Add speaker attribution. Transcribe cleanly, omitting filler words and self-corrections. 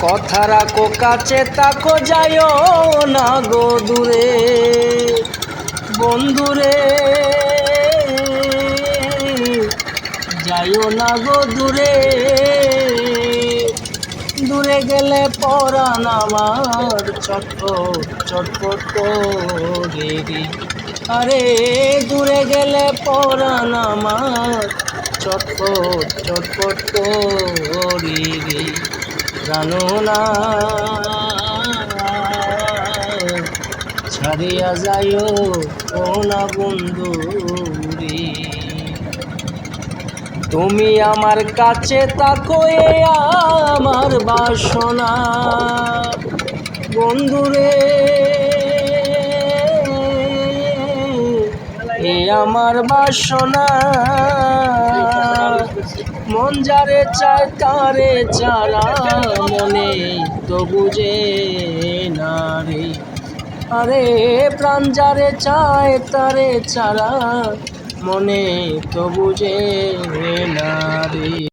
Speaker 1: কথা রাখো কাছে তাকো যাইও না গো দূরে বন্ধুরে যাইও না গো দূরে দূরে গেলে পরাণ আমার চটপট চটপট করে রে আরে দূরে গেলে পরাণ আমার চটপট চটপট করে রে জানো না ছাড়িয়া যাইও ও না বন্ধু রে তুমি আমার কাছে তাকো এ আমার বাসনা বন্ধুরে এ আমার বাসনা মন যারে চায় তারে চারা মনে তো বুঝে না রে আরে প্রাণ যারে চায় তারে চারা মনে তো বুঝে না রে।